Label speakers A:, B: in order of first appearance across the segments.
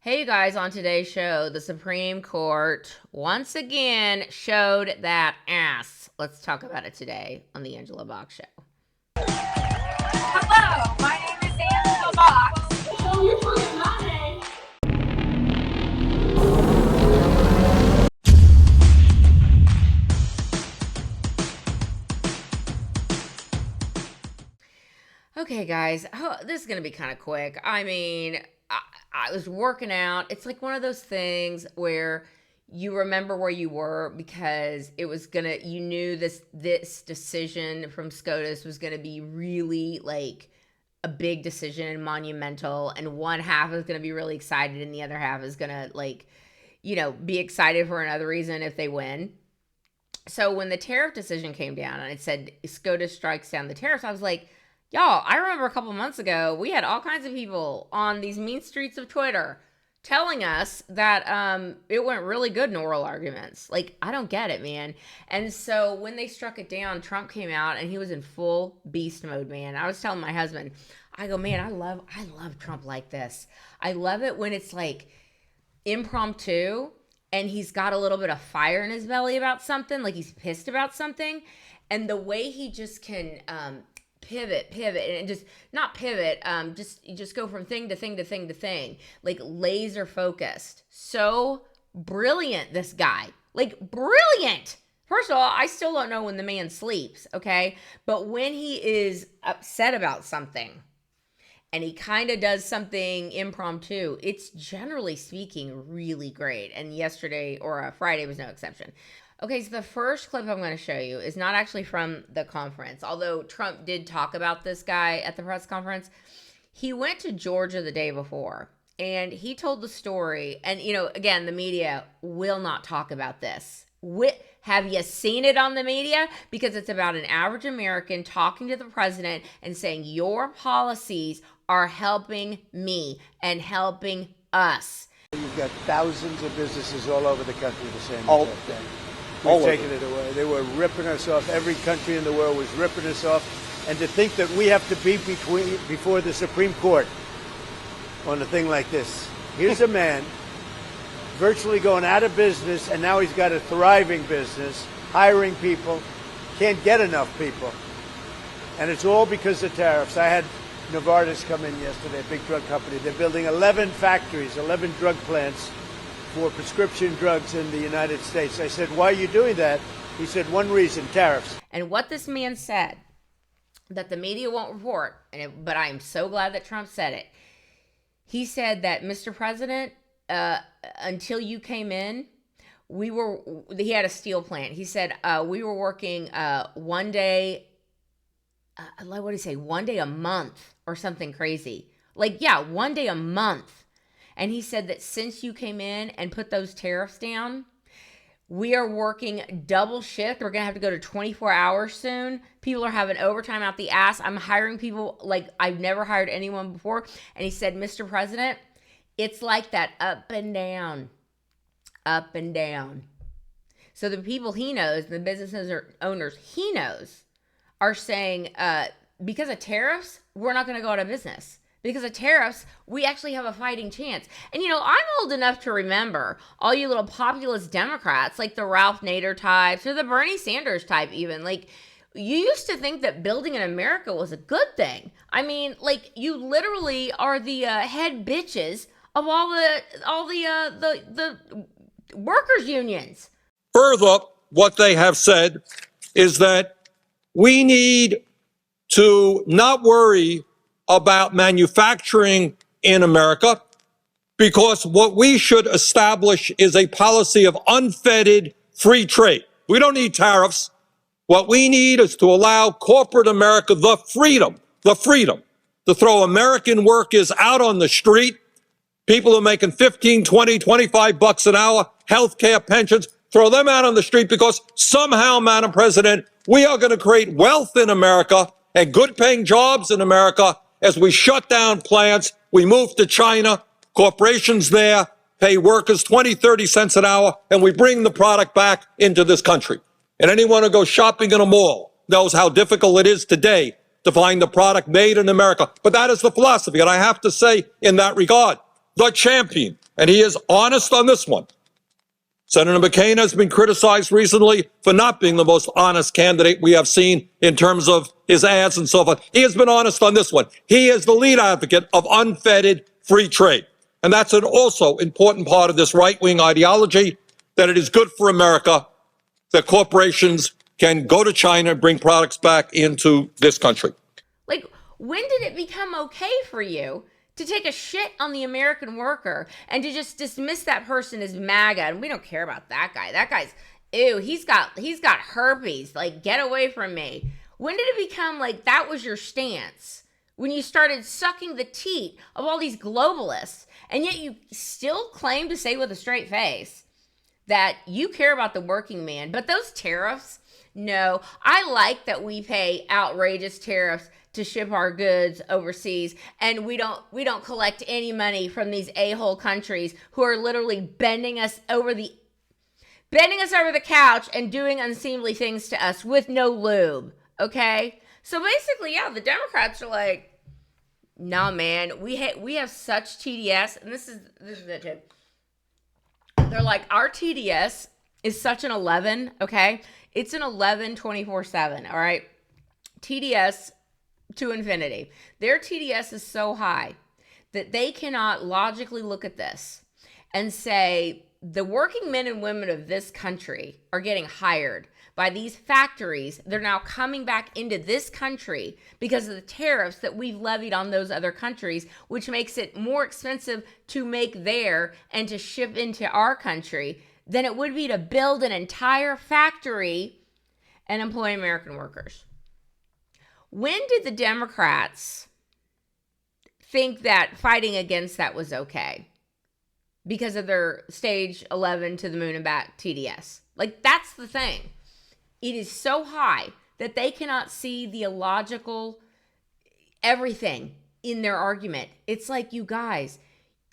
A: Hey, you guys, on today's show, the Supreme Court once again showed that ass. Let's talk about it today on the Angela Box Show.
B: Hello, my name is Angela Box. Show your fucking money.
A: Okay, guys, this is going to be kind of quick. I mean, I was working out. It's like one of those things where you remember where you were because it was you knew this decision from SCOTUS was going to be really like a big decision and monumental, and one half is going to be really excited and the other half is going to be excited for another reason if they win. So when the tariff decision came down and it said SCOTUS strikes down the tariffs, I was like, y'all, I remember a couple months ago, we had all kinds of people on these mean streets of Twitter telling us that it went really good in oral arguments. Like, I don't get it, man. And so when they struck it down, Trump came out and he was in full beast mode, man. I was telling my husband, I go, man, I love Trump like this. I love it when it's like impromptu and he's got a little bit of fire in his belly about something, like he's pissed about something. And the way he just can pivot and just not pivot, just go from thing to thing to thing to thing, like laser focused. So brilliant, this guy, like brilliant. First of all, I still don't know when the man sleeps, okay? But when he is upset about something and he kind of does something impromptu, it's generally speaking really great. And yesterday or Friday was no exception. Okay, so the first clip I'm going to show you is not actually from the conference, although Trump did talk about this guy at the press conference. He went to Georgia the day before, and he told the story, and, again, the media will not talk about this. Have you seen it on the media? Because it's about an average American talking to the president and saying, your policies are helping me and helping us.
C: You've got thousands of businesses all over the country the same exact thing. We've taken it away. They were ripping us off. Every country in the world was ripping us off. And to think that we have to be before the Supreme Court on a thing like this. Here's a man virtually going out of business, and now he's got a thriving business, hiring people, can't get enough people. And it's all because of tariffs. I had Novartis come in yesterday, a big drug company. They're building 11 factories, 11 drug plants for prescription drugs in the United States. I said, why are you doing that? He said, one reason, tariffs.
A: And what this man said, that the media won't report, but I am so glad that Trump said it. He said that, Mr. President, until you came in, he had a steel plant. He said, we were working one day, what did he say? One day a month or something crazy. Like, yeah, one day a month. And he said that since you came in and put those tariffs down, we are working double shift. We're going to have to go to 24 hours soon. People are having overtime out the ass. I'm hiring people like I've never hired anyone before. And he said, Mr. President, it's like that up and down, up and down. So the people he knows, the businesses or owners he knows are saying, because of tariffs, we're not going to go out of business. Because of tariffs, we actually have a fighting chance. And, I'm old enough to remember all you little populist Democrats, like the Ralph Nader types or the Bernie Sanders type even. Like, you used to think that building in America was a good thing. I mean, like, you literally are the head bitches of all the workers' unions.
D: Further, what they have said is that we need to not worry about manufacturing in America, because what we should establish is a policy of unfettered free trade. We don't need tariffs. What we need is to allow corporate America the freedom to throw American workers out on the street, people who are making 15, 20, 25 bucks an hour, healthcare, pensions, throw them out on the street because somehow, Madam President, we are going to create wealth in America and good paying jobs in America. As we shut down plants, we move to China, corporations there pay workers 20, 30 cents an hour, and we bring the product back into this country. And anyone who goes shopping in a mall knows how difficult it is today to find the product made in America. But that is the philosophy. And I have to say, in that regard, the champion, and he is honest on this one. Senator McCain has been criticized recently for not being the most honest candidate we have seen in terms of his ads and so forth. He has been honest on this one. He is the lead advocate of unfettered free trade. And that's an also important part of this right-wing ideology, that it is good for America that corporations can go to China and bring products back into this country.
A: Like, when did it become okay for you to take a shit on the American worker and to just dismiss that person as MAGA? And we don't care about that guy. That guy's, ew, he's got herpes. Like, get away from me. When did it become like that was your stance? When you started sucking the teat of all these globalists, and yet you still claim to say with a straight face that you care about the working man. But those tariffs, no. I like that we pay outrageous tariffs to ship our goods overseas, and we don't collect any money from these a-hole countries who are literally bending us over the couch and doing unseemly things to us with no lube. Okay? So basically, yeah, the Democrats are like, nah, man, we have such TDS, and this is the tip. They're like, our TDS is such an 11, okay? It's an 11 24/7, all right? TDS to infinity. Their TDS is so high that they cannot logically look at this and say the working men and women of this country are getting hired by these factories. They're now coming back into this country because of the tariffs that we've levied on those other countries, which makes it more expensive to make there and to ship into our country than it would be to build an entire factory and employ American workers. When did the Democrats think that fighting against that was okay? Because of their stage 11 to the moon and back TDS. Like, that's the thing. It is so high that they cannot see the illogical everything in their argument. It's like, you guys,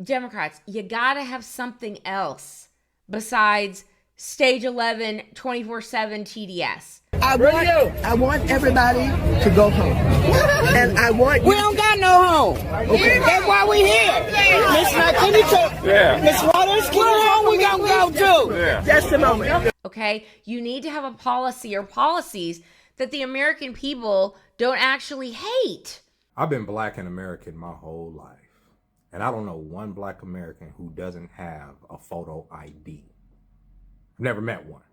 A: Democrats, you gotta have something else besides stage 11 24/7 TDS.
E: I want everybody to go home. And I want
F: We don't got no home. Okay. That's why we here. Miss Miss Waters, get home, we gonna go too.
E: just a moment.
A: Okay? You need to have a policy or policies that the American people don't actually hate.
G: I've been black and American my whole life. And I don't know one black American who doesn't have a photo ID. I've never met one.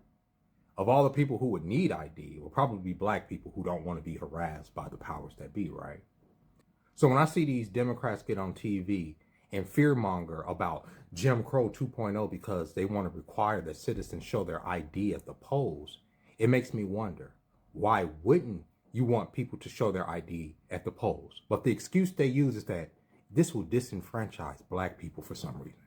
G: Of all the people who would need ID, it will probably be black people who don't want to be harassed by the powers that be, right? So when I see these Democrats get on TV and fearmonger about Jim Crow 2.0 because they want to require that citizens show their ID at the polls, it makes me wonder, why wouldn't you want people to show their ID at the polls? But the excuse they use is that this will disenfranchise black people for some reason.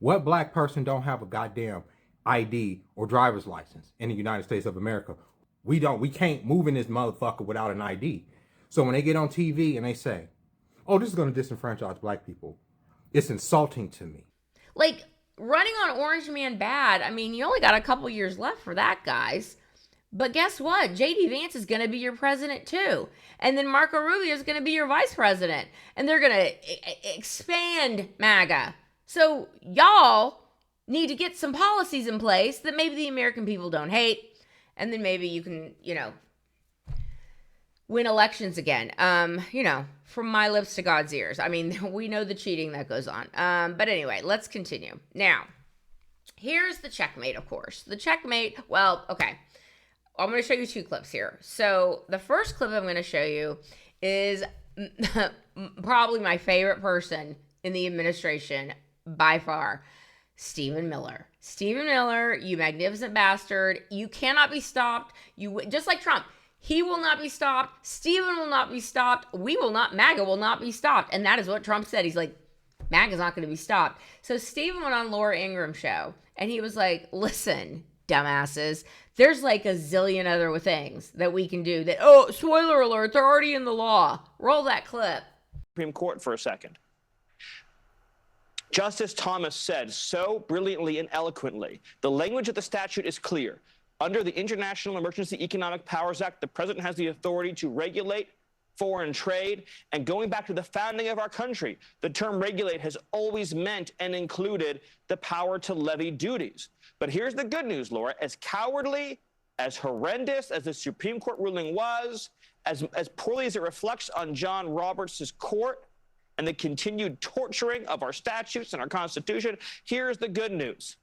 G: What black person don't have a goddamn ID or driver's license in the United States of America? We can't move in this motherfucker without an ID. So when they get on TV and they say, oh, this is going to disenfranchise black people, it's insulting to me.
A: Like, running on Orange Man bad, I mean, you only got a couple years left for that, guys. But guess what? J.D. Vance is going to be your president too. And then Marco Rubio is going to be your vice president. And they're going to expand MAGA. So y'all need to get some policies in place that maybe the American people don't hate. And then maybe you can, win elections again. From my lips to God's ears. I mean, we know the cheating that goes on. But anyway, let's continue. Now, here's the checkmate, of course. The checkmate, well, okay. I'm going to show you two clips here. So the first clip I'm going to show you is probably my favorite person in the administration by far, Stephen Miller. Stephen Miller, you magnificent bastard. You cannot be stopped. Just like Trump, he will not be stopped. Stephen will not be stopped. MAGA will not be stopped. And that is what Trump said. He's like, MAGA's not going to be stopped. So Stephen went on Laura Ingraham's show and he was like, listen, dumbasses, there's like a zillion other things that we can do that, oh, spoiler alert, they're already in the law. Roll that clip.
H: Supreme Court for a second. Justice Thomas said so brilliantly and eloquently, the language of the statute is clear. Under the International Emergency Economic Powers Act, the president has the authority to regulate foreign trade. And going back to the founding of our country, the term regulate has always meant and included the power to levy duties. But here's the good news, Laura. As cowardly, as horrendous as the Supreme Court ruling was, as poorly as it reflects on John Roberts' court and the continued torturing of our statutes and our Constitution, here's the good news.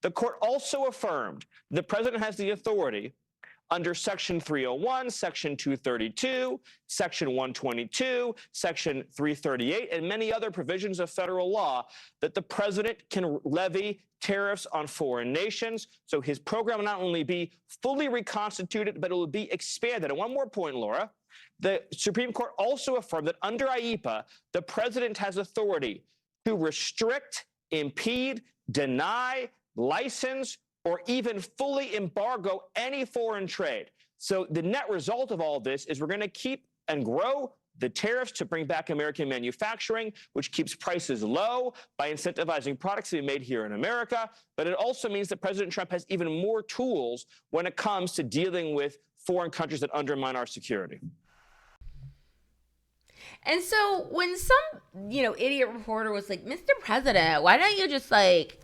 H: The court also affirmed the president has the authority under Section 301, Section 232, Section 122, Section 338, and many other provisions of federal law that the president can levy tariffs on foreign nations. So his program will not only be fully reconstituted, but it will be expanded. And one more point, Laura. The Supreme Court also affirmed that under IEEPA, the president has authority to restrict, impede, deny, license, or even fully embargo any foreign trade. So the net result of all this is we're going to keep and grow the tariffs to bring back American manufacturing, which keeps prices low by incentivizing products to be made here in America. But it also means that President Trump has even more tools when it comes to dealing with foreign countries that undermine our security.
A: And so when some, idiot reporter was like, Mr. President, why don't you just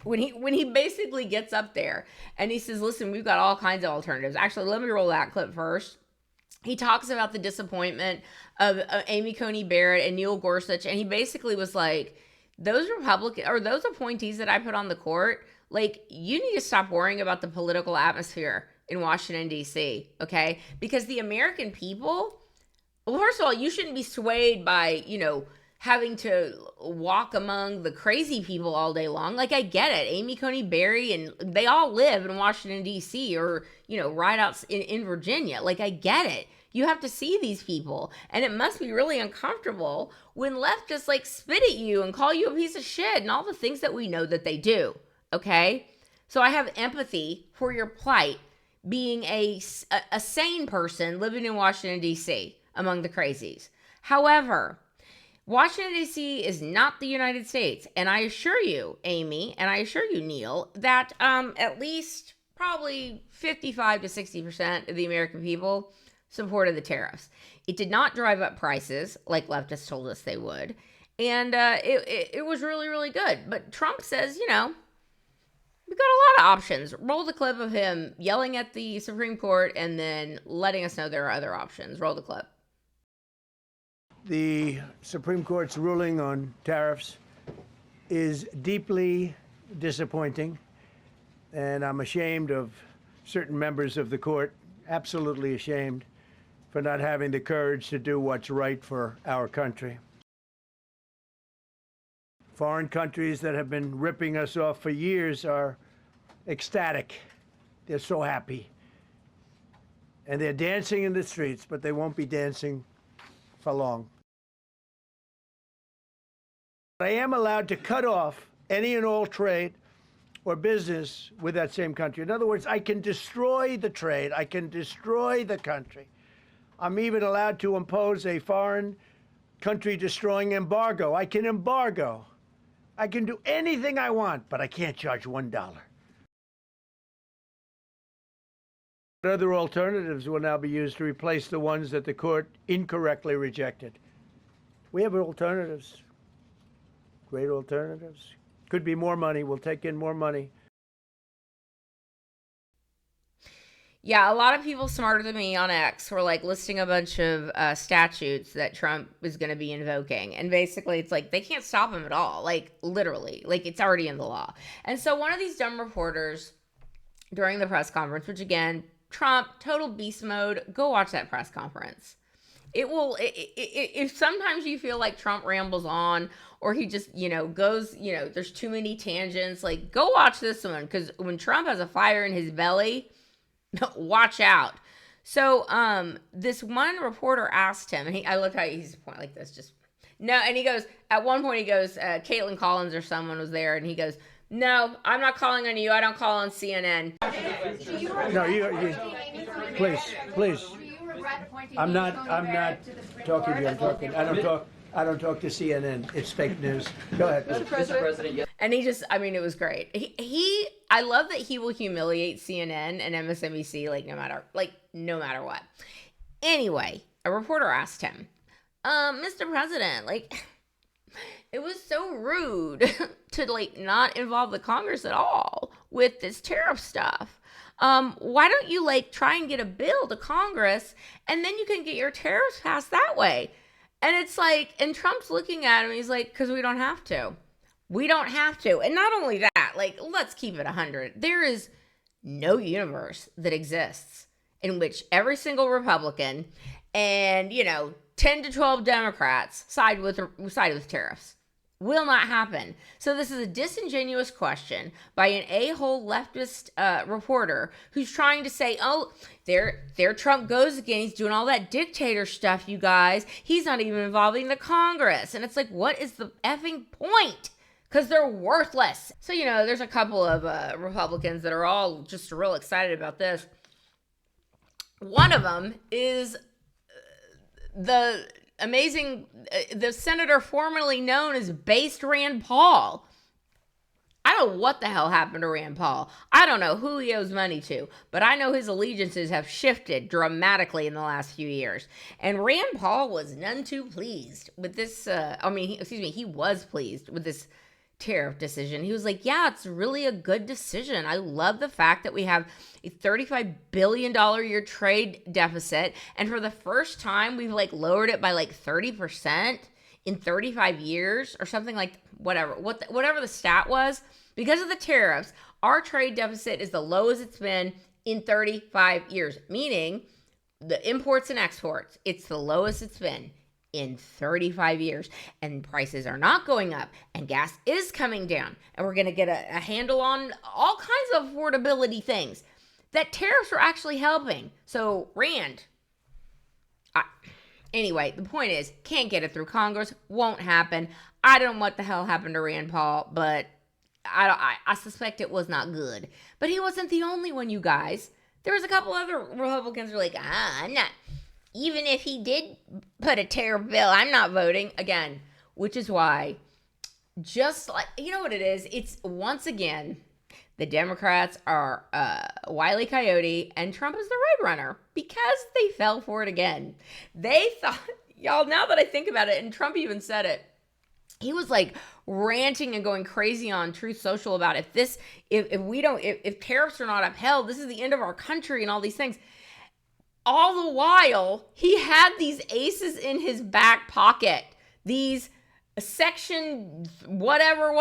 A: when he basically gets up there and he says, listen, we've got all kinds of alternatives. Actually, let me roll that clip first. He talks about the disappointment of Amy Coney Barrett and Neil Gorsuch. And he basically was like, those appointees that I put on the court, you need to stop worrying about the political atmosphere in Washington, D.C., okay? Because the American people, well, first of all, you shouldn't be swayed by, having to walk among the crazy people all day long. I get it. Amy Coney Barrett, and they all live in Washington, D.C. or, right out in Virginia. I get it. You have to see these people. And it must be really uncomfortable when leftists, spit at you and call you a piece of shit and all the things that we know that they do, okay? So I have empathy for your plight being a sane person living in Washington, D.C., among the crazies. However, Washington, D.C. is not the United States. And I assure you, Amy, and I assure you, Neil, that at least probably 55 to 60% of the American people supported the tariffs. It did not drive up prices like leftists told us they would. And it was really, really good. But Trump says, we've got a lot of options. Roll the clip of him yelling at the Supreme Court and then letting us know there are other options. Roll the clip.
C: The Supreme Court's ruling on tariffs is deeply disappointing, and I'm ashamed of certain members of the court, absolutely ashamed, for not having the courage to do what's right for our country. Foreign countries that have been ripping us off for years are ecstatic. They're so happy. And they're dancing in the streets, but they won't be dancing for long. I am allowed to cut off any and all trade or business with that same country. In other words, I can destroy the trade. I can destroy the country. I'm even allowed to impose a foreign country destroying embargo. I can embargo. I can do anything I want, but I can't charge $1. Other alternatives will now be used to replace the ones that the court incorrectly rejected. We have alternatives. Great alternatives. Could be more money. We'll take in more money.
A: Yeah, a lot of people smarter than me on X were listing a bunch of statutes that Trump is going to be invoking. And basically it's they can't stop him at all. Literally. It's already in the law. And so one of these dumb reporters during the press conference, which again, Trump, total beast mode, go watch that press conference. If sometimes you feel like Trump rambles on or he just, goes, there's too many tangents, go watch this one. Because when Trump has a fire in his belly, watch out. So this one reporter asked him, and I looked how he's point like this, and he goes, at one point he goes, Caitlin Collins or someone was there, and he goes, no, I'm not calling on you. I don't call on CNN.
C: No, you please. I'm not talking to you. I don't talk to CNN. It's fake news. Go ahead. Mr.
A: President. And it was great. I love that he will humiliate CNN and MSNBC no matter what. Anyway, a reporter asked him, Mr. President, like, it was so rude to, like, not involve the Congress at all with this tariff stuff. Why don't you, like, try and get a bill to Congress, and then you can get your tariffs passed that way? And it's like, and Trump's looking at him, he's like, because we don't have to. We don't have to. And not only that, like, let's keep it 100. There is no universe that exists in which every single Republican and, 10 to 12 Democrats side with tariffs. Will not happen. So this is a disingenuous question by an a-hole leftist reporter who's trying to say, oh, there Trump goes again. He's doing all that dictator stuff, you guys. He's not even involving the Congress. And it's like, what is the effing point? Because they're worthless. So, there's a couple of Republicans that are all just real excited about this. One of them is the senator formerly known as Based Rand Paul. I don't know what the hell happened to Rand Paul. I don't know who he owes money to, but I know his allegiances have shifted dramatically in the last few years. And Rand Paul was none too pleased with this. He was pleased with this tariff decision. He was like, yeah, it's really a good decision. I love the fact that we have a $35 billion a year trade deficit. And for the first time, we've like lowered it by like 30% in 35 years or something, like whatever the stat was. Because of the tariffs, our trade deficit is the lowest it's been in 35 years, meaning the imports and exports, it's the lowest it's been in 35 years, and prices are not going up, and gas is coming down, and we're going to get a handle on all kinds of affordability things that tariffs are actually helping. So Rand, anyway, the point is, can't get it through Congress, won't happen. I don't know what the hell happened to Rand Paul, but I suspect it was not good. But he wasn't the only one, you guys. There was a couple other Republicans who were like, I'm not. Even if he did put a tariff bill, I'm not voting again, which is why, just like, you know what it is? It's, once again, the Democrats are Wile E. Coyote, and Trump is the Road Runner because they fell for it again. They thought, y'all, now that I think about it, and Trump even said it, he was like ranting and going crazy on Truth Social about if tariffs are not upheld, this is the end of our country and all these things. All the while, he had these aces in his back pocket. These section whatever,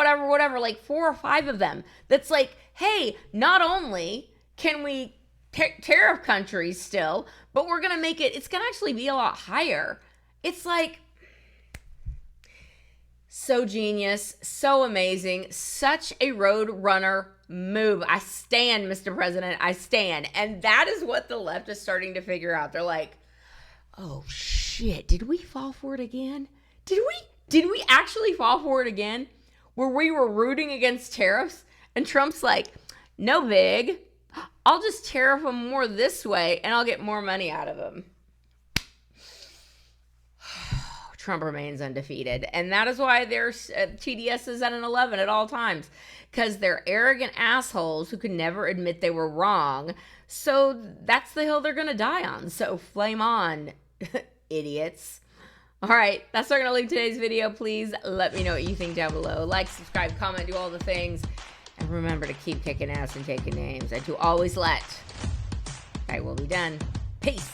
A: like 4 or 5 of them. That's like, hey, not only can we tariff countries still, but we're going to make it's going to actually be a lot higher. It's like, so genius, so amazing, such a road runner move. I stand, Mr. President, I stand. And that is what the left is starting to figure out. They're like, oh shit, did we fall for it again? Did we actually fall for it again? Where we were rooting against tariffs? And Trump's like, no big, I'll just tariff them more this way and I'll get more money out of them. Trump remains undefeated. And that is why their TDS is at an 11 at all times. Because they're arrogant assholes who can never admit they were wrong. So that's the hill they're going to die on. So flame on, idiots. All right, that's where I'm going to leave today's video. Please let me know what you think down below. Like, subscribe, comment, do all the things. And remember to keep kicking ass and taking names. And to always let. I will be done. Peace.